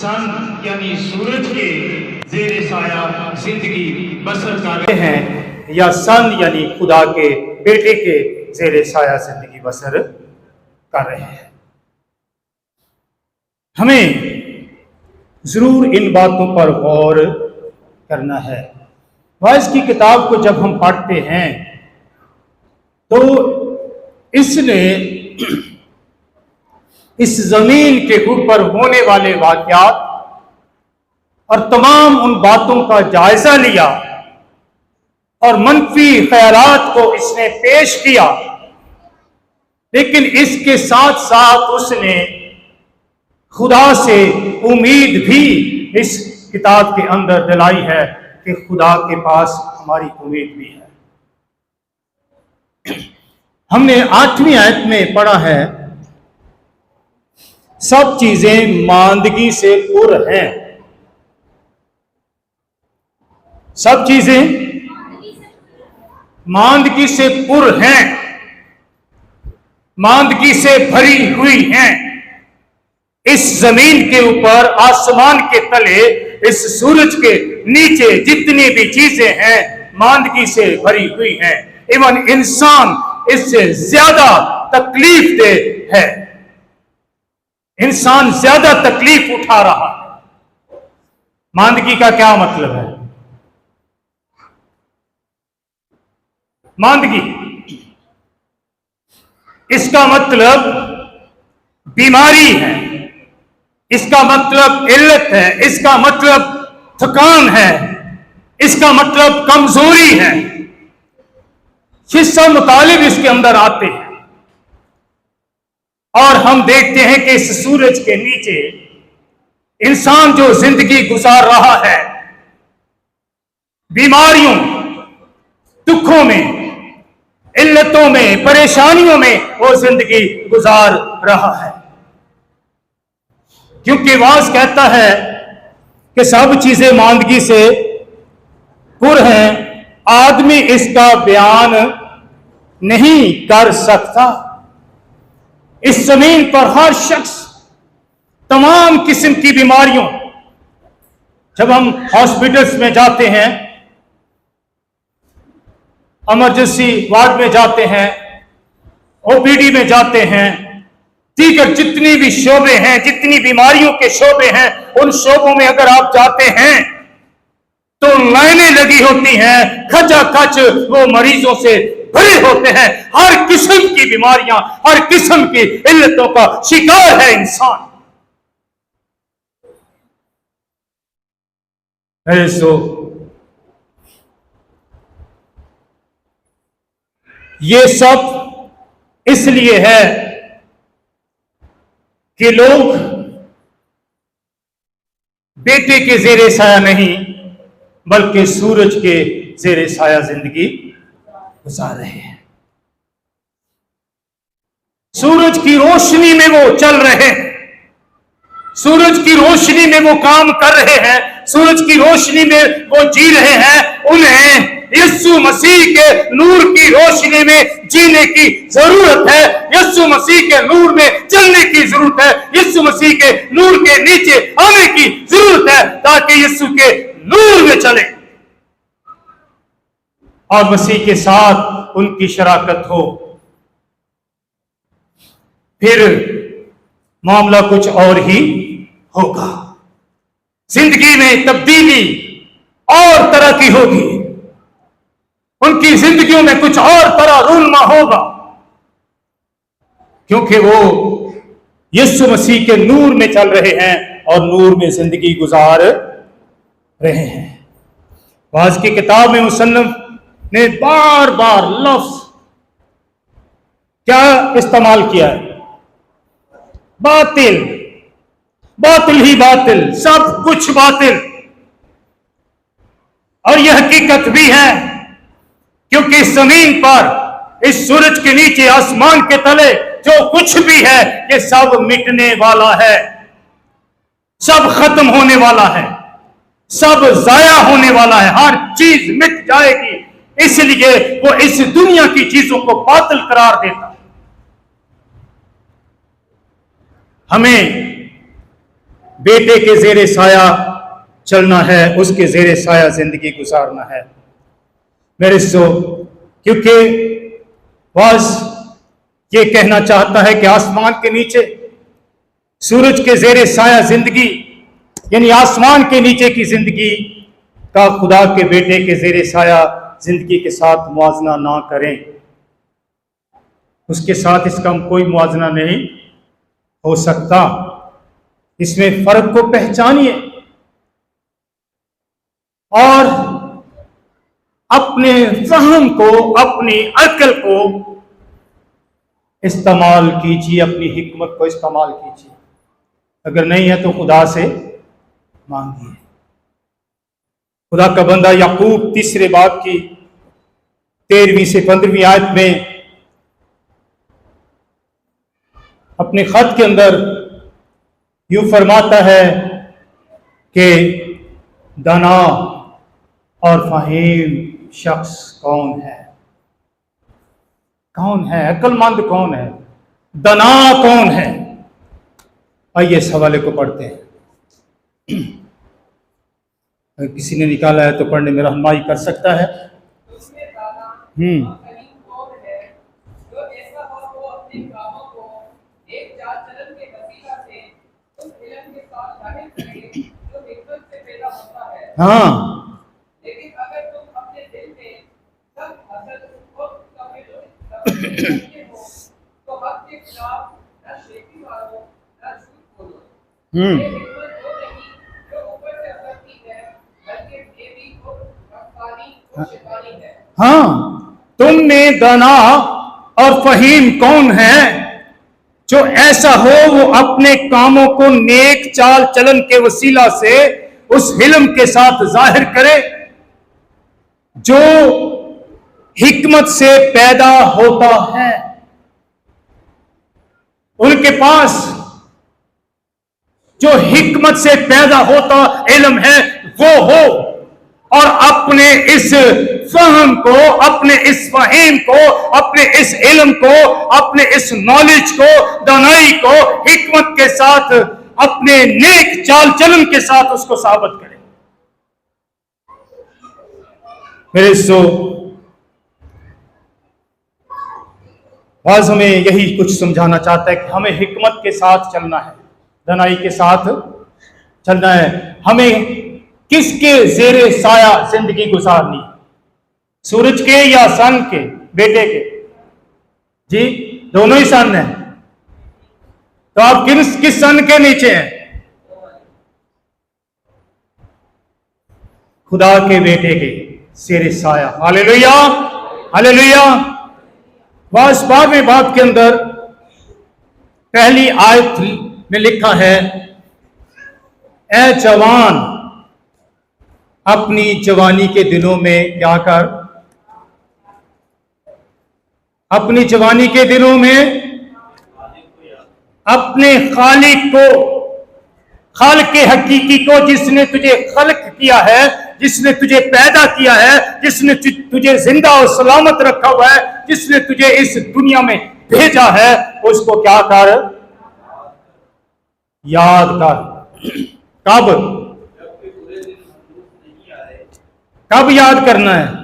सन यानी सूरज के जेर साया जिंदगी बसर कर रहे हैं, या सन यानी खुदा के बेटे के जेर साया जिंदगी बसर कर रहे हैं। हमें जरूर इन बातों पर गौर करना है। वाइज की किताब को जब हम पढ़ते हैं तो इसने इस जमीन के ऊपर होने वाले वाकयात और तमाम उन बातों का जायजा लिया और मनफी ख्यालात को इसने पेश किया, लेकिन इसके साथ साथ उसने खुदा से उम्मीद भी इस किताब के अंदर दिलाई है कि खुदा के पास हमारी उम्मीद भी है। हमने 8वीं आयत में पढ़ा है, सब चीजें मांदगी से पुर हैं। सब चीजें मांदगी से पुर हैं, मांदगी से भरी हुई हैं। इस जमीन के ऊपर, आसमान के तले, इस सूरज के नीचे जितनी भी चीजें हैं मांदगी से भरी हुई हैं। इवन इंसान इससे ज्यादा तकलीफ दे है, इंसान ज्यादा तकलीफ उठा रहा है। मांदगी का क्या मतलब है? मांदगी, इसका मतलब बीमारी है, इसका मतलब इल्लत है, इसका मतलब थकान है, इसका मतलब कमजोरी है। ये सब मुतालिब इसके अंदर आते हैं और हम देखते हैं कि इस सूरज के नीचे इंसान जो जिंदगी गुजार रहा है, बीमारियों, दुखों में, इल्लतों में, परेशानियों में वो जिंदगी गुजार रहा है। क्योंकि वाज कहता है कि सब चीजें मांदगी से पुर हैं, आदमी इसका बयान नहीं कर सकता। इस जमीन पर हर शख्स तमाम किस्म की बीमारियों, जब हम हॉस्पिटल्स में जाते हैं, इमरजेंसी वार्ड में जाते हैं, ओपीडी में जाते हैं, दीगर जितनी भी शोबे हैं, जितनी बीमारियों के शोबे हैं, उन शोबों में अगर आप जाते हैं तो लाइनें लगी होती हैं, खचाखच वो मरीजों से भरे होते हैं। हर किस्म की बीमारियां, हर किस्म की इल्लतों का शिकार है इंसान। ऐसो ये सब इसलिए है कि लोग बेटे के जेरे साया नहीं बल्कि सूरज के जेरे साया जिंदगी गुजार रहे हैं। सूरज की रोशनी में वो चल रहे हैं, सूरज की रोशनी में वो काम कर रहे हैं, सूरज की रोशनी में वो जी रहे हैं। उन्हें यीशु मसीह के नूर की रोशनी में जीने की जरूरत है, यीशु मसीह के नूर में चलने की जरूरत है, यीशु मसीह के नूर के नीचे आने की जरूरत है, ताकि यीशु के नूर में चले और मसीह के साथ उनकी शराकत हो। फिर मामला कुछ और ही होगा, जिंदगी में तब्दीली और तरह की होगी, उनकी जिंदगियों में कुछ और तरह रूनमा होगा, क्योंकि वो यीशु मसीह के नूर में चल रहे हैं और नूर में जिंदगी गुजार रहे हैं। वाज की किताब में मुसन्निफ ने बार बार लफ्ज क्या इस्तेमाल किया है? बातिल, बातिल ही बातिल, सब कुछ बातिल। और यह हकीकत भी है, क्योंकि इस जमीन पर, इस सूरज के नीचे, आसमान के तले जो कुछ भी है ये सब मिटने वाला है, सब खत्म होने वाला है, सब जाया होने वाला है, हर चीज मिट जाएगी। इसलिए वो इस दुनिया की चीजों को बातिल करार देता है। हमें बेटे के जेरे साया चलना है, उसके जेरे साया जिंदगी गुजारना है मेरे सो। क्योंकि वाज ये कहना चाहता है कि आसमान के नीचे सूरज के जेरे साया जिंदगी, यानी आसमान के नीचे की जिंदगी का खुदा के बेटे के जेरे साया जिंदगी के साथ मुआवजा ना करें, उसके साथ इसका कोई मुआवजा नहीं हो सकता। इसमें फर्क को पहचानिए और अपने फहम को, अपनी अक्ल को इस्तेमाल कीजिए, अपनी हिकमत को इस्तेमाल कीजिए। अगर नहीं है तो खुदा से मांगिए। खुदा का बंदा याकूब तीसरे बाब की 13वीं से 15वीं आयत में अपने खत के अंदर यूं फरमाता है कि दाना और फहीम शख्स कौन है? कौन है? अक्लमंद कौन है? दाना कौन है? आइए इस हवाले को पढ़ते हैं। अगर किसी ने निकाला है तो पढ़ने में रहनुमाई कर सकता है। हाँ, लेकिन अगर तुम अपने दिल में सब हसद और हो तो हक के खिलाफ न शेखी मारो न झूठ बोलो। ये हिकमत वो नहीं जो ऊपर से उतरती है, बल्कि देवी और अफसानी और शैतानी है। हाँ, तुम में दाना और फहीम कौन है जो ऐसा हो वो अपने कामों को नेक चाल चलन के वसीला से उस हिल्म के साथ जाहिर करे जो हिकमत से पैदा होता है। उनके पास जो हिकमत से पैदा होता इल्म है वो हो, और अपने इस फहम को, अपने इस फहीम को, अपने इस इल्म को, अपने इस नॉलेज को, दानाई को हिकमत के साथ, अपने नेक चाल चलन के साथ उसको साबित करें। मेरे सो आज हमें यही कुछ समझाना चाहता है कि हमें हिकमत के साथ चलना है, दानाई के साथ चलना है। हमें किसके जेरे साया जिंदगी गुजारनी? सूरज के या सन के, बेटे के? जी, दोनों ही सन हैं। तो आप किस सन के नीचे हैं? खुदा के बेटे के जेरे साया। Hallelujah, hallelujah. बस 12वें बाब के अंदर पहली आयत में लिखा है, ए जवान अपनी जवानी के दिनों में क्या कर? अपनी जवानी के दिनों में अपने खालिक को, खालिक के हकीकी को, जिसने तुझे खल्क किया है, जिसने तुझे पैदा किया है, जिसने तुझे जिंदा और सलामत रखा हुआ है, जिसने तुझे इस दुनिया में भेजा है, उसको क्या कर? याद कर। कब? कब याद करना है?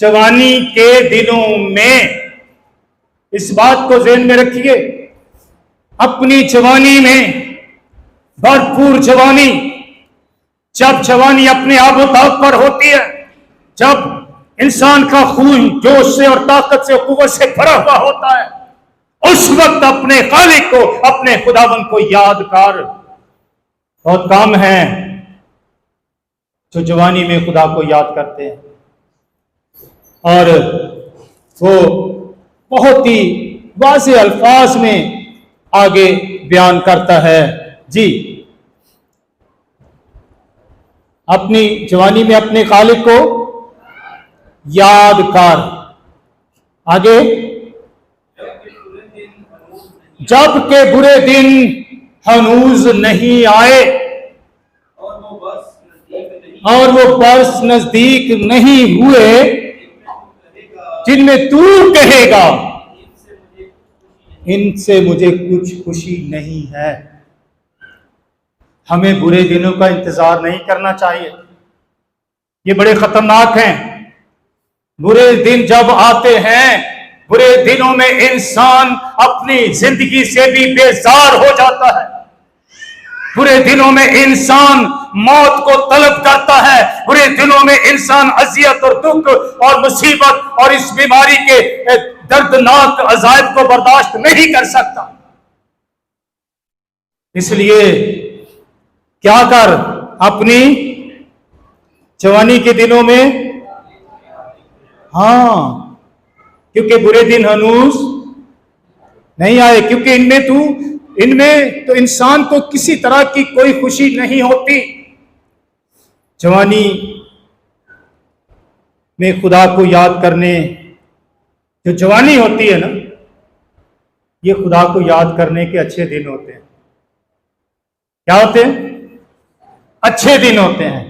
जवानी के दिनों में। इस बात को ज़हन में रखिए। अपनी जवानी में, भरपूर जवानी, जब जवानी अपने आबोताब पर होती है, जब इंसान का खून जोश से और ताकत से, कुव्वत से भरा हुआ होता है, उस वक्त अपने खालिक को, अपने खुदावन को याद कर। बहुत कम है जो जवानी में खुदा को याद करते हैं, और वो बहुत ही वाज़े अल्फाज में आगे बयान करता है। जी, अपनी जवानी में अपने खालिक को याद कर। आगे, जब के बुरे दिन हनूज नहीं आए और वो बरस नजदीक नहीं हुए, जिनमें तू कहेगा इनसे मुझे कुछ खुशी नहीं है। हमें बुरे दिनों का इंतजार नहीं करना चाहिए। ये बड़े खतरनाक हैं। बुरे दिन जब आते हैं, बुरे दिनों में इंसान अपनी जिंदगी से भी बेजार हो जाता है। बुरे दिनों में इंसान मौत को तलब करता है। बुरे दिनों में इंसान अजियत और दुख और मुसीबत और इस बीमारी के दर्दनाक अजायब को बर्दाश्त नहीं कर सकता। इसलिए क्या कर, अपनी जवानी के दिनों में, हाँ, क्योंकि बुरे दिन हनूज नहीं आए, क्योंकि इनमें तो इंसान को किसी तरह की कोई खुशी नहीं होती। जवानी में खुदा को याद करने, जो जवानी होती है ना, ये खुदा को याद करने के अच्छे दिन होते हैं। क्या होते हैं? अच्छे दिन होते हैं।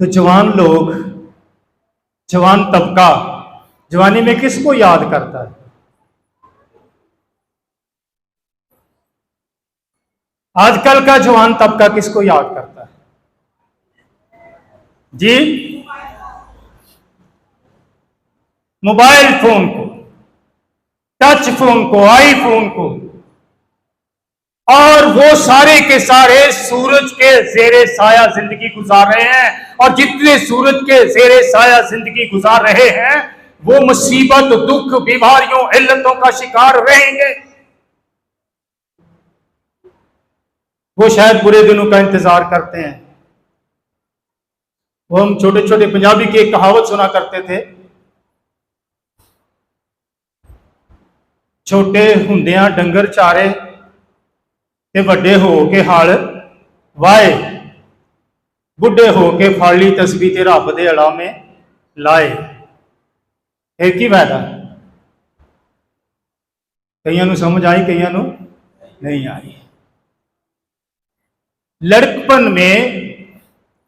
तो जवान लोग, जवान तबका जवानी में किसको याद करता है? आजकल का जवान तबका किसको याद करता है जी? मोबाइल फोन को, टच फोन को, आईफोन को, और वो सारे के सारे सूरज के जेरे साया जिंदगी गुजार रहे हैं। और जितने सूरज के जेरे साया जिंदगी गुजार रहे हैं, वो मुसीबत, दुख, बीमारियों, इल्लतों का शिकार रहेंगे। वो शायद बुरे दिनों का इंतजार करते हैं। वो हम छोटे छोटे पंजाबी की एक कहावत सुना करते थे, छोटे हुंदियां डंगर चारे ते वड्डे हो के हल वाए, बुढ़े हो के फड़ ली तस्बीह ते रब दे अड़ा में लाए। एक ही फायदा, कईयां नूं समझ आई, कईयां नूं नहीं आई। लड़कपन में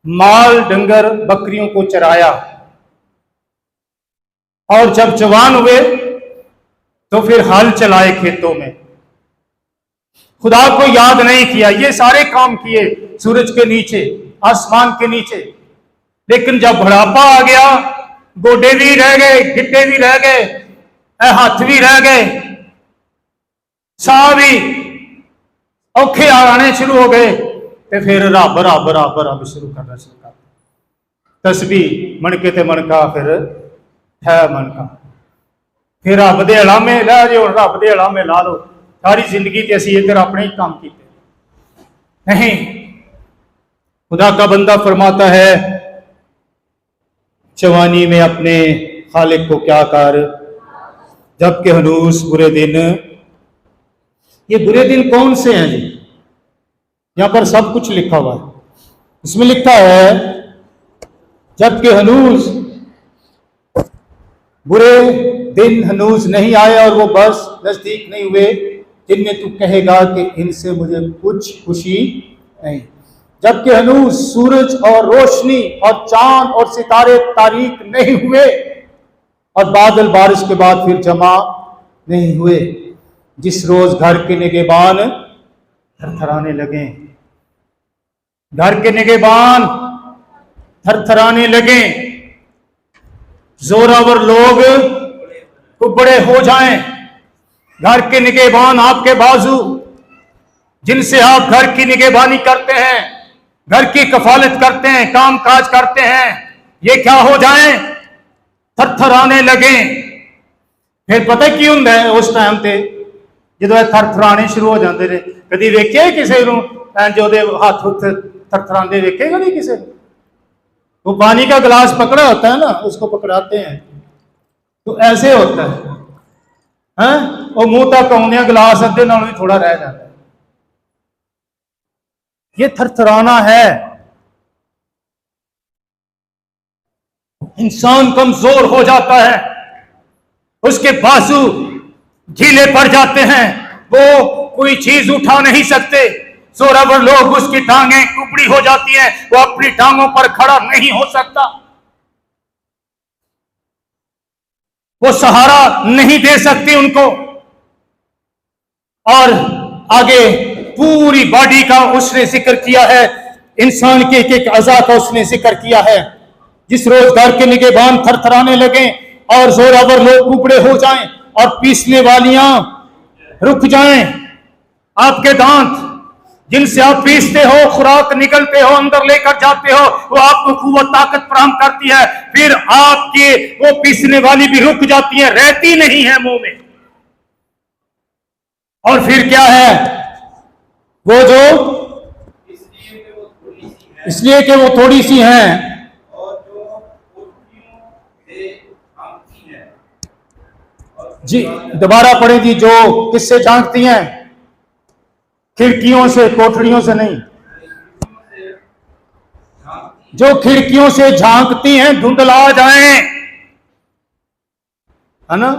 माल डंगर बकरियों को चराया, और जब जवान हुए तो फिर हल चलाए खेतों में। खुदा को याद नहीं किया, ये सारे काम किए सूरज के नीचे, आसमान के नीचे, लेकिन जब बुढ़ापा आ गया, गोडे भी रह गए, गिट्टे भी रह गए, हाथ भी रह गए, साह भी औखे आने शुरू हो गए, तो फिर रब रब रब रब शुरू करना शुरू कर, तस्बीह मणके ते मणका फिर है मनका, फिर रब दे अलामे लै जो, रब दे अलामे ला लो। सारी जिंदगी ते असीं इधर अपने ही काम किए नहीं। खुदा का बंदा फरमाता है, जवानी में अपने खालिक को क्या कर, जबकि हनूस बुरे दिन। ये बुरे दिन कौन से हैं जी? यहां पर सब कुछ लिखा हुआ है। इसमें लिखा है, जबकि हनूस बुरे दिन हनूस नहीं आए और वो बस नजदीक नहीं हुए, जिनमें तू कहेगा कि इनसे मुझे कुछ खुशी नहीं। जबकि हनूस सूरज और रोशनी और चांद और सितारे तारीक नहीं हुए, और बादल बारिश के बाद फिर जमा नहीं हुए, जिस रोज घर के निगहबान थरथराने लगे, घर के निगहबान थरथराने लगे, जोरावर लोग कुबड़े हो जाएं। घर के निगहबान आपके बाजू, जिनसे आप घर की निगहबानी करते हैं, घर की कफालत करते हैं, काम काज करते हैं, ये क्या हो जाएं? थरथराने लगे। फिर पता की हुंदा है उस टाइम ते, जो थरथराने शुरू हो जाते हैं। कभी वेखे किसी जो हाथ हुथ थरथराते वेखे कभी किसी? वो पानी का गिलास पकड़ा होता है ना, उसको पकड़ाते हैं तो ऐसे होता है, वो मुंह तक आने गिलास अद्धे नालों भी थोड़ा रह जाता है। ये थरथराना है। इंसान कमजोर हो जाता है, उसके बाजू ढीले पड़ जाते हैं, वो कोई चीज उठा नहीं सकते। जोरावर लोग, उसकी टांगें कुबड़ी हो जाती हैं, वो अपनी टांगों पर खड़ा नहीं हो सकता, वो सहारा नहीं दे सकती उनको। और आगे पूरी बॉडी का उसने जिक्र किया है, इंसान के एक एक अज़ा का उसने जिक्र किया है। जिस रोज घर के निगहबान थरथराने लगे और जोरावर लोग कुबड़े हो जाएं और पीसने वालियां रुक जाएं, आपके दांत जिनसे आप पीसते हो, खुराक निकलते हो, अंदर लेकर जाते हो, वो आपको कुव्वत ताकत प्रदान करती है, फिर आपके वो पीसने वाली भी रुक जाती है, रहती नहीं है मुंह में। और फिर क्या है वो जो इसलिए कि वो थोड़ी सी हैं जी। दोबारा पढ़े जी। जो किससे झांकती हैं? खिड़कियों से, कोठड़ियों से नहीं। जो खिड़कियों से झांकती हैं धुंधला जाएं, है ना।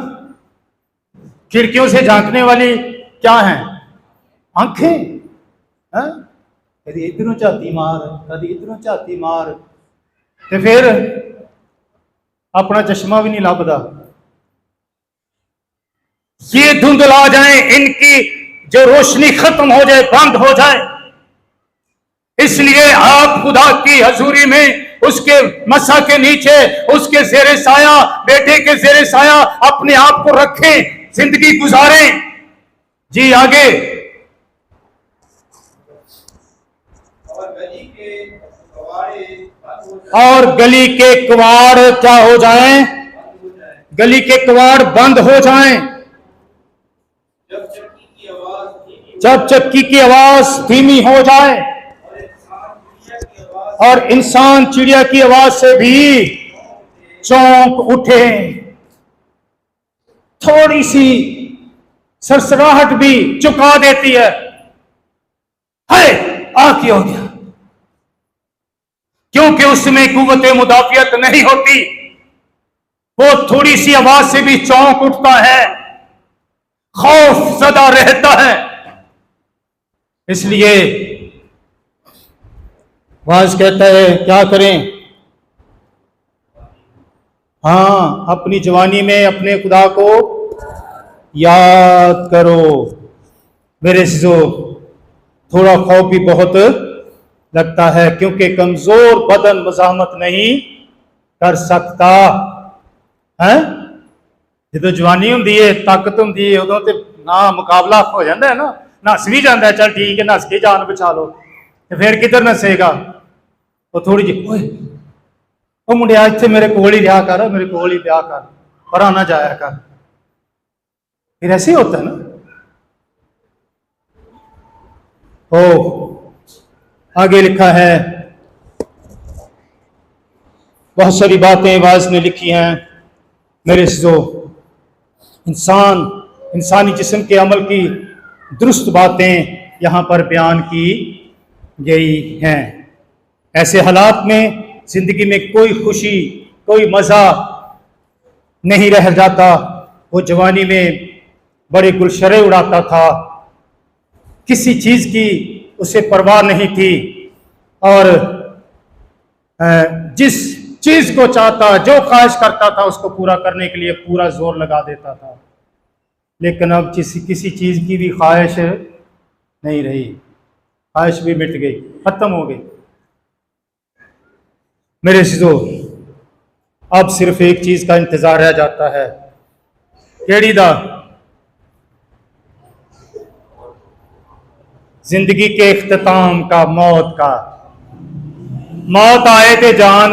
खिड़कियों से झांकने वाली क्या है? आंखें। कभी इधरों झाती मार, कभी इधरों झाती मार, तो फिर अपना चश्मा भी नहीं लभदा। ये धुंधला जाए, इनकी जो रोशनी खत्म हो जाए, बंद हो जाए। इसलिए आप खुदा की हजूरी में, उसके मसा के नीचे, उसके ज़ेरे साया, बेटे के ज़ेरे साया अपने आप को रखें, जिंदगी गुजारें। जी आगे। और गली के कवाड़ क्या हो जाएं? गली के कवाड़ बंद हो जाएं। जब चक्की की आवाज धीमी हो जाए और इंसान चिड़िया की आवाज से भी चौंक उठे, थोड़ी सी सरसराहट भी चुका देती है, आ क्या हो गया, क्योंकि उसमें कुव्वत मुदाफियत नहीं होती। वो थोड़ी सी आवाज से भी चौंक उठता है, खौफ ज़दा रहता है। इसलिए वाज कहता है क्या करें? हाँ, अपनी जवानी में अपने खुदा को याद करो। मेरे सिजो, थोड़ा खौफ भी बहुत लगता है, क्योंकि कमजोर बदन मज़ाहमत नहीं कर सकता है। जो जवानी होंदी है, ताकत होंदी है, उदों ते ना मुकाबला हो जाता है ना, नस भी जाता है, चल ठीक है नस के जान बचा लो, तो फिर किधर नसेगा? वो थोड़ी जी, वो मुंडिया इतने मेरे कोल ही रहा कर, मेरे कोल ही ब्याह कर, पर ना जाया कर। फिर ऐसे ही होता है ना। ओ आगे लिखा है, बहुत सारी बातें वाज ने लिखी हैं मेरे जो इंसानी जिस्म के अमल की दुरुस्त बातें यहाँ पर बयान की गई हैं। ऐसे हालात में जिंदगी में कोई खुशी, कोई मज़ा नहीं रह जाता। वो जवानी में बड़े गुलशरे उड़ाता था, किसी चीज़ की उसे परवाह नहीं थी, और जिस चीज़ को चाहता, जो ख्वाहिश करता था, उसको पूरा करने के लिए पूरा जोर लगा देता था। लेकिन अब किसी चीज़ की भी ख्वाहिश नहीं रही, ख्वाहिश भी मिट गई, खत्म हो गई। मेरे सिजो, अब सिर्फ एक चीज़ का इंतज़ार रह जाता है, केड़ी दा? जिंदगी के इख्तिताम का, मौत का। मौत आए ते जान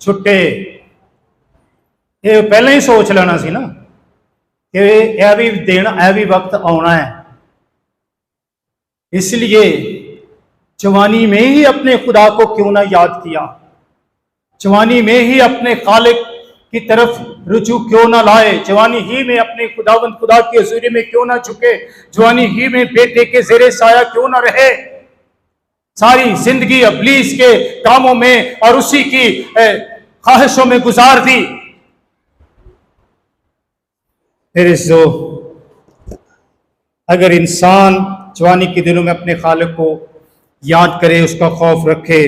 छुट्टे। ये पहले ही सोच लेना सी ना कि यह भी दिन, यह भी वक्त आना है। इसलिए जवानी में ही अपने खुदा को क्यों ना याद किया, जवानी में ही अपने खालिक की तरफ रुजू क्यों ना लाए, जवानी ही में अपने खुदावंद खुदा की हज़ूरी में क्यों ना झुके, जवानी ही में बेटे के ज़ेरे साया क्यों ना रहे। सारी जिंदगी इब्लीस के कामों में और उसी की ख्वाहिशों में गुजार दी। मेरे जो अगर इंसान जवानी के दिनों में अपने खालिक को याद करे, उसका खौफ रखे,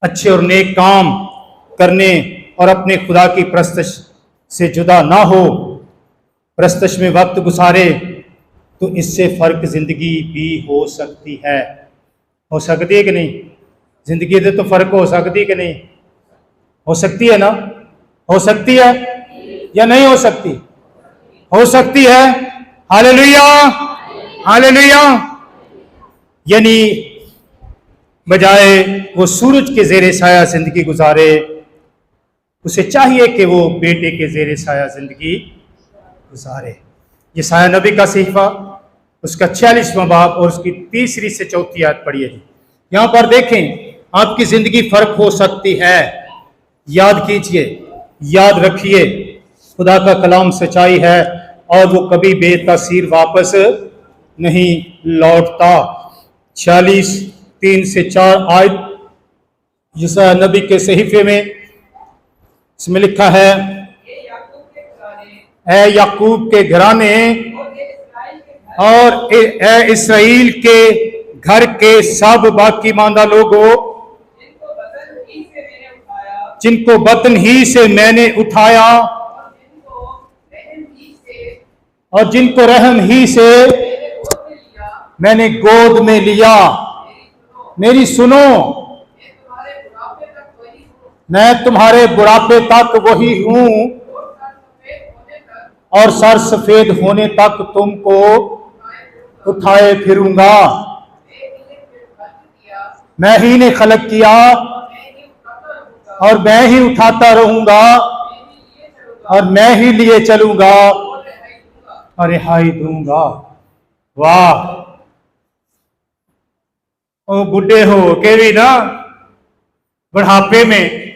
अच्छे और नेक काम करने और अपने खुदा की परस्तश से जुदा ना हो, परस्तश में वक्त गुजारे, तो इससे फर्क जिंदगी भी हो सकती है। हो सकती है कि नहीं? जिंदगी से तो फर्क हो सकती कि नहीं? हो सकती है ना? हो सकती है या नहीं हो सकती? हो सकती है। Hallelujah, hallelujah. यानी बजाय वो सूरज के जेरे साया जिंदगी गुजारे, उसे चाहिए कि वो बेटे के जेरे साया जिंदगी गुजारे। ये साया नबी का सहीफा, उसका 46वां बाब और उसकी 3 से 4 आयत पढ़िए जी। यहां पर देखें, आपकी जिंदगी फर्क हो सकती है। याद कीजिए, याद रखिए, खुदा का कलाम सच्चाई है और वो कभी बेतासीर वापस नहीं लौटता। 46 से 4 आयत यशायाह नबी के सहीफे में, इसमें लिखा है, ए याकूब के घराने और ए इस्राएल के घर के सब बाकी मांदा लोगों, जिनको बतन ही से मैंने उठाया और जिनको रहम ही से मैंने गोद में लिया। मेरी सुनो, मैं तुम्हारे बुढ़ापे तक वही हूं और सर सफेद होने तक तुमको उठाए फिरूंगा। मैं ही ने खलक किया और मैं ही उठाता रहूंगा और मैं ही लिए चलूंगा और रिहाई दूंगा। वाह! ओ बुढ़े हो के भी ना, बुढ़ापे में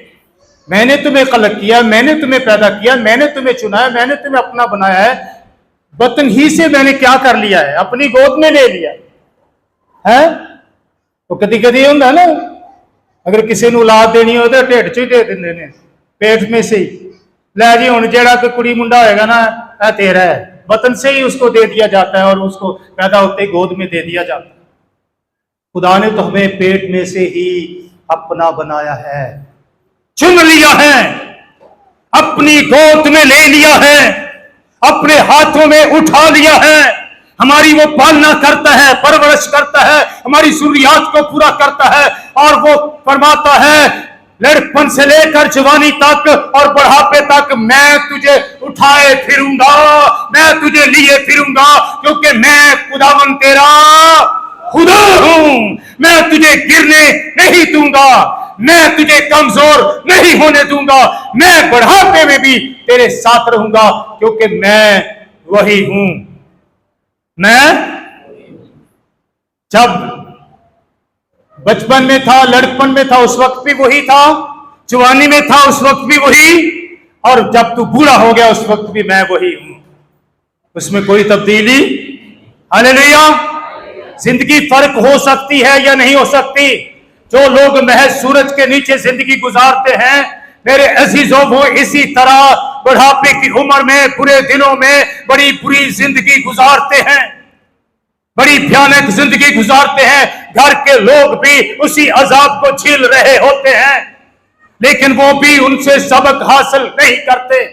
मैंने तुम्हें खलक किया, मैंने तुम्हें पैदा किया, मैंने तुम्हें चुना है, मैंने तुम्हें अपना बनाया है। बतन ही से मैंने क्या कर लिया है? अपनी गोद में ले लिया है। तो कदी कदी होंगे ना, अगर किसी ने औलाद देनी हो तो ढिड च ही दे देंगे ने, पेट में से ही। लै जी हुण जेड़ा कोई कुड़ी मुंडा होएगा ना, यह तेरा है, बतन से ही उसको दे दिया जाता है और उसको पैदा होते ही गोद में दे दिया जाता है। खुदा ने तो हमें पेट में से ही अपना बनाया है, चुन लिया है, अपनी गोद में ले लिया है, अपने हाथों में उठा लिया है। हमारी वो पालना करता है, परवरिश करता है, हमारी जरूरियात को पूरा करता है और वो फरमाता है, लड़कपन से लेकर जवानी तक और बुढ़ापे तक मैं तुझे उठाए फिरूंगा, मैं तुझे लिए फिरूंगा, क्योंकि मैं खुदावन तेरा खुदा हूं। मैं तुझे गिरने नहीं दूंगा, मैं तुझे कमजोर नहीं होने दूंगा, मैं बुढ़ापे में भी तेरे साथ रहूंगा, क्योंकि मैं वही हूं। मैं जब बचपन में था, लड़कपन में था, उस वक्त भी वही था, जवानी में था, उस वक्त भी वही, और जब तू बूढ़ा हो गया उस वक्त भी मैं वही हूं। उसमें कोई तब्दीली? हालेलुया। जिंदगी फर्क हो सकती है या नहीं हो सकती? जो लोग महज सूरज के नीचे जिंदगी गुजारते हैं, मेरे अजीजों, वो इसी तरह बुढ़ापे की उम्र में, बुरे दिनों में बड़ी बुरी जिंदगी गुजारते हैं, बड़ी भयानक जिंदगी गुजारते हैं। घर के लोग भी उसी अजाब को झेल रहे होते हैं, लेकिन वो भी उनसे सबक हासिल नहीं करते।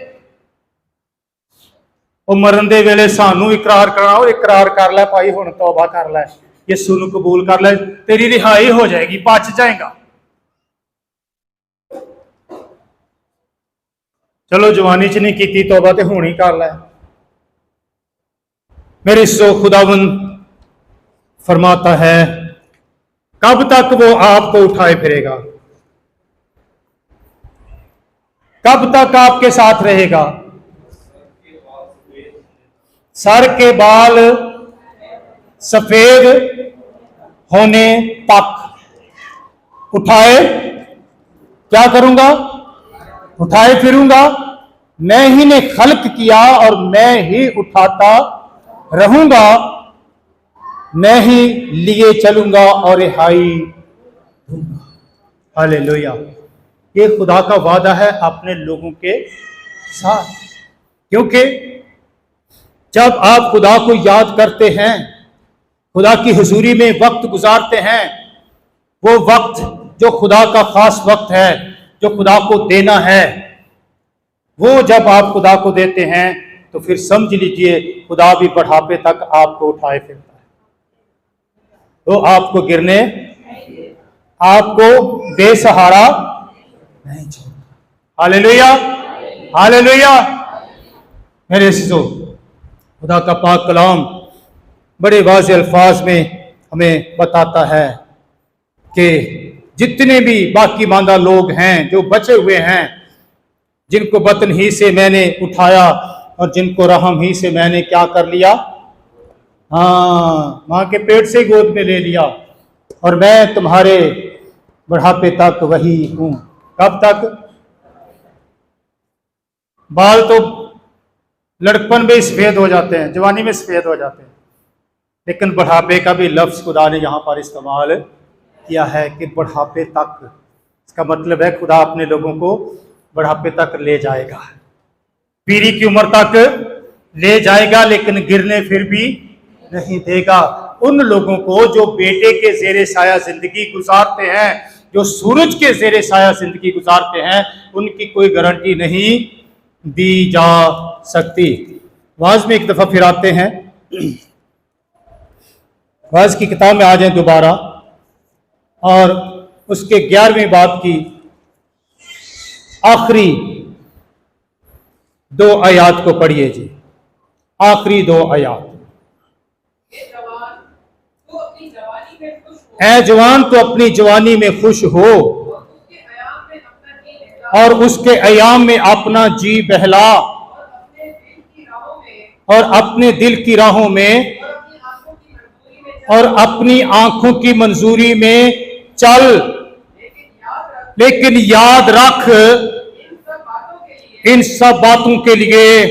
वो मरन दे वेले सानू इकरार करना, और इकरार कर ले भाई, हुण तौबा कर ले, यीशु नूं कबूल कर ले, तेरी रिहाई हो जाएगी, बच जाएगा। चलो जवानी च नहीं की तौबा तो हुण ही कर ले। मेरे सो खुदावन फरमाता है, कब तक वो आपको उठाए फिरेगा? कब तक आपके साथ रहेगा? सर के बाल सफेद होने तक उठाए क्या करूंगा? उठाए फिरूंगा। मैं ही ने खल्क किया और मैं ही उठाता रहूंगा, मैं ही लिए चलूंगा और रिहाई दूंगा। हालेलुया। ये खुदा का वादा है अपने लोगों के साथ, क्योंकि जब आप खुदा को याद करते हैं, खुदा की हुजूरी में वक्त गुजारते हैं, वो वक्त जो खुदा का खास वक्त है, जो खुदा को देना है, वो जब आप खुदा को देते हैं तो फिर समझ लीजिए खुदा भी बुढ़ापे तक आपको उठाए फिरता है, तो आपको गिरने, आपको बेसहारा नहीं छोड़ता। Hallelujah, hallelujah. मेरे अज़ीज़ों, खुदा का पाक कलाम बड़े वाज़ेह अल्फाज में हमें बताता है कि जितने भी बाकी मांदा लोग हैं जो बचे हुए हैं, जिनको बतन ही से मैंने उठाया और जिनको रहम ही से मैंने क्या कर लिया, हाँ, माँ के पेट से गोद में ले लिया, और मैं तुम्हारे बुढ़ापे तक वही हूं। कब तक? बाल तो लड़कपन में सफेद हो जाते हैं, जवानी में सफेद हो जाते हैं, लेकिन बुढ़ापे का भी लफ्ज खुदा ने यहाँ पर इस्तेमाल किया है कि बुढ़ापे तक। इसका मतलब है खुदा अपने लोगों को बुढ़ापे तक ले जाएगा, पीरी की उम्र तक ले जाएगा, लेकिन गिरने फिर भी नहीं देगा। उन लोगों को जो बेटे के जेरे साया जिंदगी गुजारते हैं, जो सूरज के जेरे साया जिंदगी गुजारते हैं, उनकी कोई गारंटी नहीं दी जा सकती। वाज में एक दफा फिर आते हैं, वाज की किताब में आ जाए दोबारा, और उसके 11वीं बात की आखिरी 2 आयात को पढ़िए जी, आखिरी 2 आयात। ऐ जवान तो अपनी जवानी में खुश हो, और उसके अयाम में अपना जी बहला, और अपने दिल की राहों में और अपनी आंखों की मंजूरी में चल। लेकिन याद रख इन सब बातों के लिए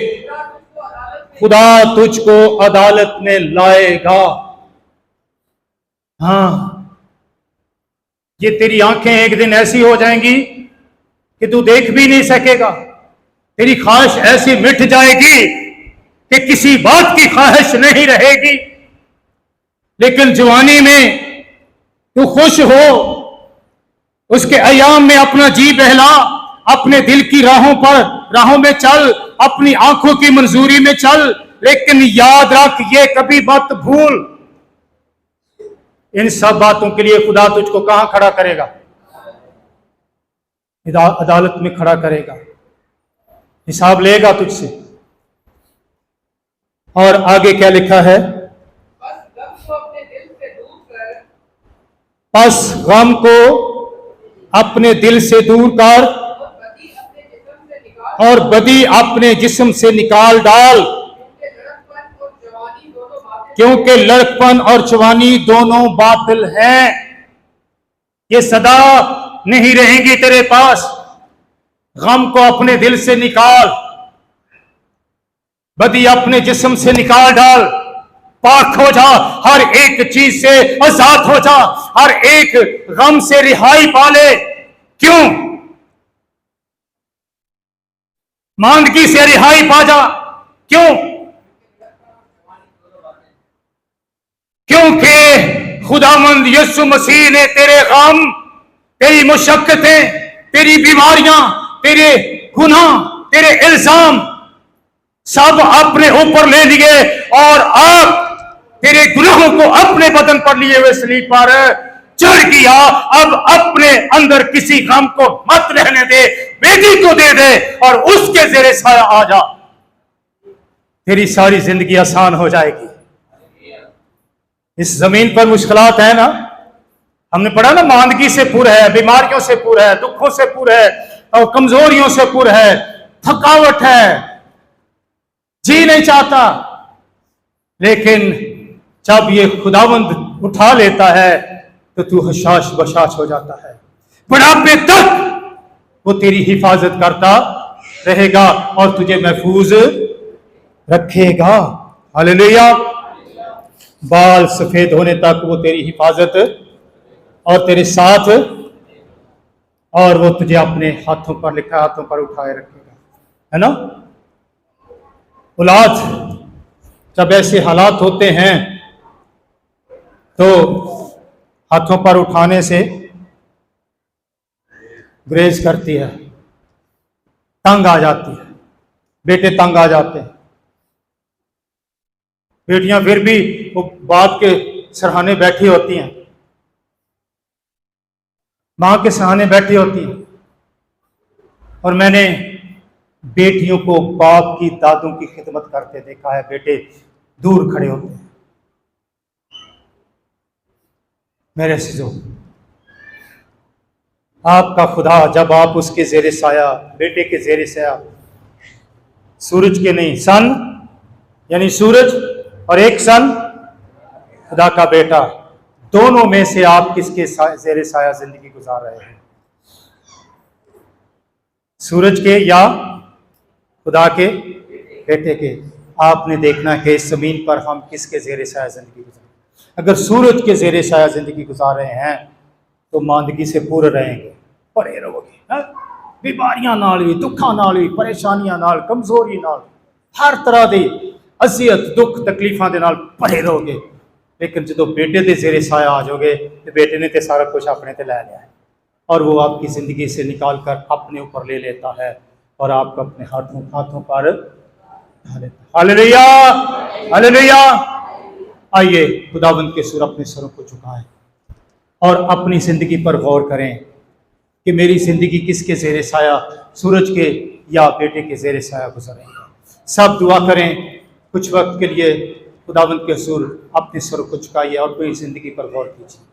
खुदा तुझको अदालत में लाएगा। हाँ, ये तेरी आंखें एक दिन ऐसी हो जाएंगी कि तू देख भी नहीं सकेगा, तेरी ख्वाहिश ऐसी मिट जाएगी कि किसी बात की ख्वाहिश नहीं रहेगी। लेकिन जवानी में तू खुश हो, उसके अयाम में अपना जी बहला, अपने दिल की राहों में चल, अपनी आंखों की मंजूरी में चल। लेकिन याद रख, ये कभी मत भूल, इन सब बातों के लिए खुदा तुझको कहां खड़ा करेगा? अदालत में खड़ा करेगा, हिसाब लेगा तुझसे। और आगे क्या लिखा है? बस गम को अपने दिल से दूर कर और बदी अपने जिस्म से निकाल डाल, क्योंकि लड़कपन और जवानी दोनों बातिल हैं, ये सदा नहीं रहेंगी तेरे पास। गम को अपने दिल से निकाल, बदी अपने जिस्म से निकाल डाल, पाक हो जा, हर एक चीज से आजाद हो जा, हर एक गम से रिहाई पा ले। क्यों? मांदगी से रिहाई पा जा। क्यों? क्योंकि खुदावंद यीशु मसीह ने तेरे गम, तेरी मुशक्कतें, तेरी बीमारियां, तेरे गुनाह, तेरे इल्जाम सब अपने ऊपर ले लिए, और अब तेरे गुनाहों को अपने बदन पर लिए हुए सलीब पर चढ़ गया। अब अपने अंदर किसी गम को मत रहने दे, बेटी को दे दे और उसके जेरे साया आ जा, तेरी सारी जिंदगी आसान हो जाएगी। इस जमीन पर मुश्किलात है ना, हमने पढ़ा ना, मांदगी से पूरा है, बीमारियों से पूरा है, दुखों से पूरा है, और कमजोरियों से पूरा है, थकावट है, जी नहीं चाहता। लेकिन जब ये खुदावंद उठा लेता है तो तू हशाश बशाश हो जाता है। बुढ़ापे तक वो तेरी हिफाजत करता रहेगा और तुझे महफूज रखेगा। हालेलुया। बाल सफेद होने तक वो तेरी हिफाजत और तेरे साथ, और वो तुझे अपने हाथों पर, लिखा हाथों पर उठाए रखेगा, है ना। औलाद जब ऐसे हालात होते हैं तो हाथों पर उठाने से ग्रेज करती है, तंग आ जाती है, बेटे तंग आ जाते हैं, बेटियां फिर भी वो बाप के सराहने बैठी होती हैं, मां के सराहने बैठी होती हैं। और मैंने बेटियों को बाप की दादों की खिदमत करते देखा है। बेटे दूर खड़े होते हैं। मेरे सिजो, आपका खुदा जब आप उसके जेरे साया, बेटे के जेरे साया, सूरज के नहीं, सन यानी सूरज और एक सन खुदा का बेटा, दोनों में से आप किसके जेरे साया जिंदगी गुजार रहे हैं? सूरज के या खुदा के बेटे के? आपने देखना है कि इस जमीन पर हम किसके जेरे साया जिंदगी गुजार। अगर सूरज के जेरे साया जिंदगी गुजार रहे हैं तो मांदगी से पूरे रहेंगे, परे रहोगे, बीमारियां नाल भी, दुखा नाल भी, परेशानियां नाल, कमजोरी नाल, हर तरह की अजियत, दुख, तकलीफां दे नाल परे रहोगे। लेकिन जो बेटे के जेरे साया आ जाओगे तो बेटे ने तो सारा कुछ अपने ते लै लिया है और वो आपकी जिंदगी से निकाल कर अपने ऊपर ले लेता है और आपको अपने हाथों पर ढा लेता है। Hallelujah, hallelujah. आइए खुदावंद के सुर अपने सरों को झुकाएं और अपनी जिंदगी पर गौर करें कि मेरी जिंदगी किसके जेरे साया, सूरज के या बेटे के जेरे साया गुजरेगी। सब दुआ करें कुछ वक्त के लिए। खुदावंद के सुर अपने सर को झुकाइए और अपनी जिंदगी पर गौर कीजिए।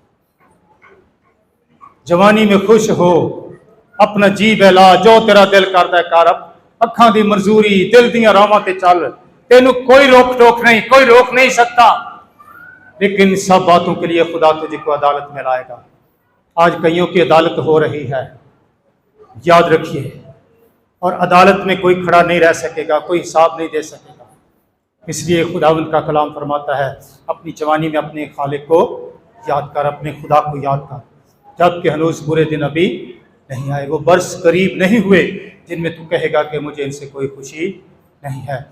जवानी में खुश हो, अपना जी बहला, जो तेरा दिल करता है कर, अखां दी मंजूरी, दिल दियां रावां ते चल, तेनू कोई रोक टोक नहीं, कोई रोक नहीं सकता। लेकिन सब बातों के लिए खुदा तुझे को अदालत में लाएगा। आज कईयों की अदालत हो रही है, याद रखिए। और अदालत में कोई खड़ा नहीं रह सकेगा, कोई हिसाब नहीं दे सकेगा। इसलिए खुदावंद का कलाम फरमाता है, अपनी जवानी में अपने खालिक को याद कर, अपने खुदा को याद कर, जबकि हनूज बुरे दिन अभी नहीं आए। वो बरस करीब नहीं हुए जिनमें तू कहेगा कि मुझे इनसे कोई खुशी नहीं है।